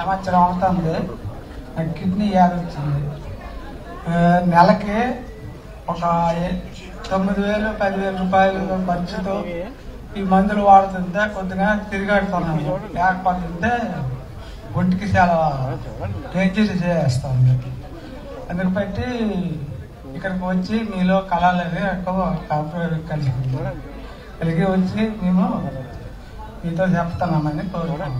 సంవత్సరం అవుతుంది. నాకు కిడ్నీ వ్యాధి వచ్చింది. నెలకి ఒక 9,000 10,000 రూపాయలు ఖర్చుతో ఈ మందులు వాడుతుంటే కొద్దిగా తిరిగాడుతున్నాను. లేకపోతుంటే ఒంటికి చాలా డేంజర్ చేస్తుంది. అందుకు బట్టి ఇక్కడికి వచ్చి మీలో కళాలని కలిగి వచ్చి మేము మీతో చెప్తున్నామని కోరుకున్నాం.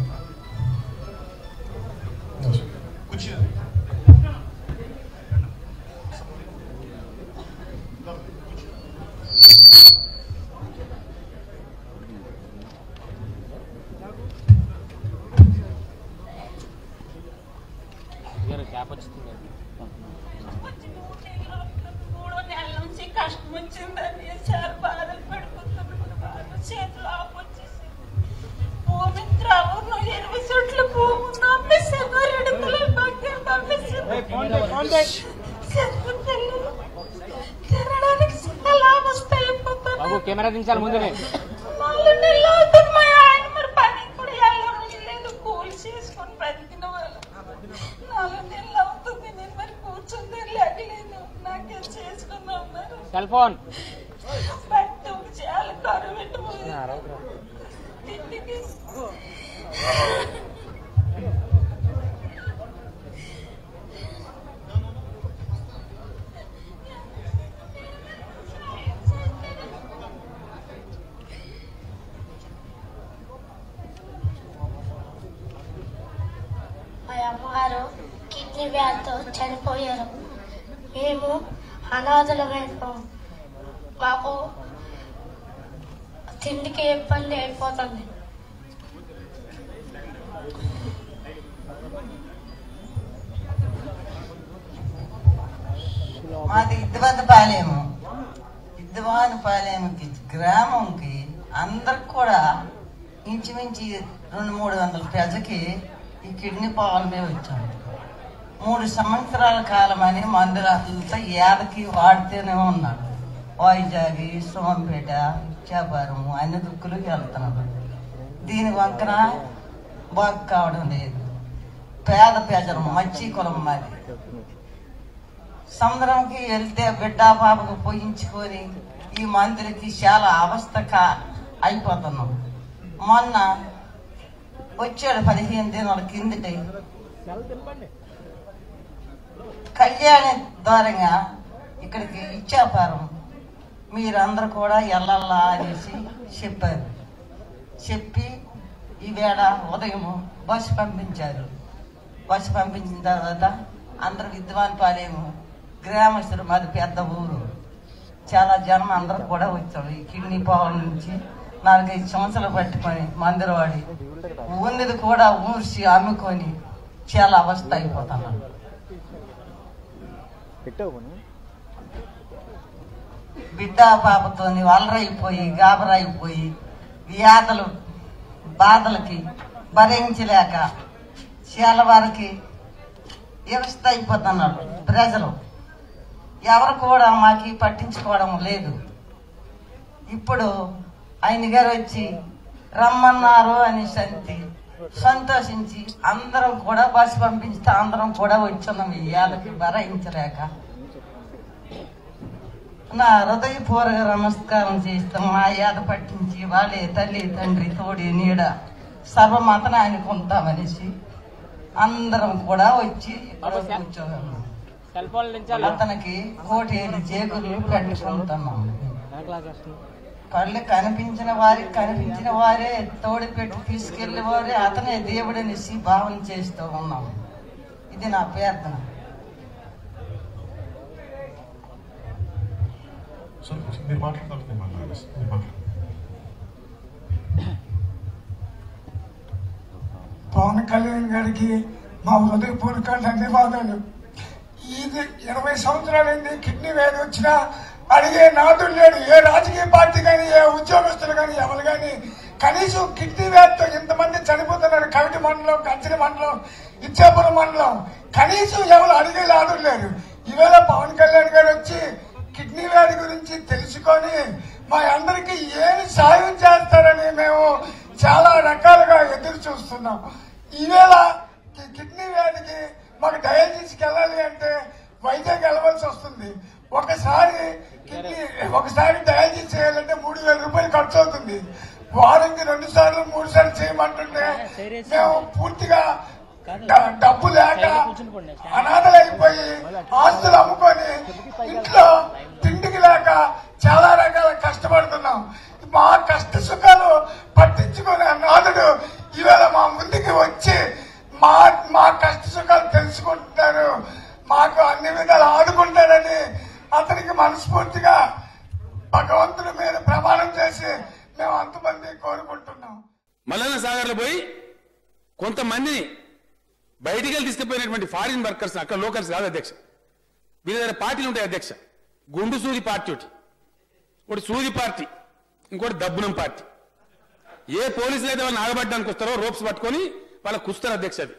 కష్టం వచ్చిందని చాలా బాధలు పడుకుంటున్నాను. చేతులు ఆపొచ్చేసి భూమి త్రావును 20 చెట్లు భూమును అమ్మేసాను. 2 పిల్లలు తినడానికి చాలా అవస్థ అయిపోతాను. కెమెరా దించాలి ముందునే. 4 నెలలు అవుతుంది. మా ఆయన మరి పని కూడా వెళ్ళలేదు. కూలి చేసుకొని బ్రతికిన వాళ్ళు 4 నెలలు అవుతుంది. నేను మరి కూర్చుంది లేకలేదు. నాకేం చేసుకున్నాం మరి సెల్ ఫోన్ పట్టు చాలా కరువు పెట్టిపోయింది. తిండికి మా అమ్మగారు కిడ్నీ వ్యాధితో చనిపోయారు. మేము అనాథలమైపోయాం. మాకు తిండికి ఇబ్బంది అయిపోతుంది. మాది ఇద్దవానిపాలెంకి గ్రామంకి అందరికి కూడా ఇంచుమించి 200-300 ప్రజకి ఈ కిడ్నీ ప్రాబ్లమే వచ్చాము. 3 సంవత్సరాల కాలం అని మందులంతా ఏడకి వాడితేనే ఉన్నాడు. వైజాగ్, సోంపేట, ఇచ్చాపురం అన్ని దుక్కులు వెళ్తున్నాడు. దీని వంకన బాగు కావడం లేదు. పేద ప్రజలు మచ్చి కులం మాది. సముద్రంకి వెళ్తే బిడ్డ పాపకు పోయించుకొని ఈ మందులకి చాలా అవస్థ అయిపోతున్నాం. మొన్న వచ్చాడు 15 దినాల కిందటి కళ్యాణి ద్వారంగా ఇక్కడికి ఇచ్చాపురం మీరందరూ కూడా వెళ్ళాలా అనేసి చెప్పారు. చెప్పి ఈవేళ ఉదయం బస్సు పంపించారు. బస్సు పంపించిన తర్వాత అందరు విద్వాన్పాలెము గ్రామస్తులు, మాది పెద్ద ఊరు, చాలా జనం అందరూ కూడా వచ్చారు. ఈ కిడ్నీ ప్రాబ్లం నుంచి 4-5 సంవత్సరాలు పట్టుకొని మందులు వాడి ఉన్నది కూడా ఊర్చి అమ్ముకొని చాలా అవస్థ అయిపోతున్నాను. బిడ్డ పాపతో వలరైపోయి గాబరైపోయి వ్యాధులు బాధలకి భరించలేక చాలా వారికి వ్యవస్థ అయిపోతున్నారు. ప్రజలు ఎవరు కూడా మాకి పట్టించుకోవడం లేదు. ఇప్పుడు ఆయన గారు వచ్చి రమ్మన్నారు అని సంతోషించి అందరం కూడా బస్సు పంపిస్తే అందరం కూడా వచ్చున్నాం. ఈ ఏళ్ళకి భరించలేక నా హృదయపూర్వక నమస్కారం చేస్తాం. మా యాద పట్టించి వాళ్ళే తల్లి తండ్రి తోడి నీడ సర్వమతన అనుకుంటామనేసి అందరం కూడా వచ్చి కూర్చోగలం. అతనికి 1 కోటి జేగులు పెట్టుకుంటున్నాం. కళ్ళు కనిపించిన వారే తోడు పెట్టి తీసుకెళ్లే వారే అతనే దేవుడనేసి భావన చేస్తూ ఉన్నాం. ఇది నా ప్రార్థన. పవన్ కళ్యాణ్ గారికి మా హృదయపూర్వక ధన్యవాదాలు. ఇది 20 సంవత్సరాలైంది. కిడ్నీ వ్యాధి వచ్చినా అడిగే నాదుడు లేడు. ఏ రాజకీయ పార్టీ కానీ, ఏ ఉద్యోగస్తులు కానీ, ఎవరు కానీ కనీసం కిడ్నీ వ్యాధితో ఇంతమంది చనిపోతున్నారు. కవిటి మండలం, కంచెల మండలం, ఇచ్చాపురం మండలం కనీసం ఎవరు అడిగే నాదుడు లేరు. ఈవేళ పవన్ కళ్యాణ్ గారు వచ్చి కిడ్నీ వ్యాధి గురించి తెలుసుకొని మా అందరికీ ఏమి సాయం చేస్తారని మేము చాలా రకాలుగా ఎదురు చూస్తున్నాం. ఈవేళ కిడ్నీ వ్యాధికి మాకు డయాలసిస్కి వెళ్ళాలి అంటే వైజాగ్ వెళ్ళవలసి వస్తుంది. ఒకసారి డయాలసిస్ చేయాలంటే 3,000 రూపాయలు ఖర్చు అవుతుంది. వారానికి 2 సార్లు 3 సార్లు చేయమంటుంటే మేము పూర్తిగా డబ్బు లేక అనాథలైపోయి ఆస్తులు అమ్ముకొని ఇంట్లో తిండికి లేక చాలా రకాల కష్టపడుతున్నాం. మా కష్ట సుఖాలు పట్టించుకునే నాథుడు ఇవాళ మా ముందుకి వచ్చి మా కష్ట సుఖాలు తెలుసుకుంటున్నారు, మాకు అన్ని విధాలు ఆదుకుంటారని అతనికి మనస్ఫూర్తిగా భగవంతుడి మీద ప్రమాణం చేసి మేము అంతమంది కోరుకుంటున్నాం. మల్లన్న సాగర్లో పోయి కొంతమందిని బయటికి తీసుకుపోయినటువంటి ఫారిన్ వర్కర్స్, అక్కడ లోకల్స్ కాదు అధ్యక్ష, వీళ్ళ దగ్గర పార్టీలు ఉంటాయి అధ్యక్ష. గుండు సూది పార్టీ ఒకటి సూది పార్టీ, ఇంకోటి దబ్బునం పార్టీ. ఏ పోలీసులు అయితే వాళ్ళు నాగబడ్డానికి వస్తారో రోప్స్ పట్టుకొని వాళ్ళకు కుస్తారు అధ్యక్ష. అది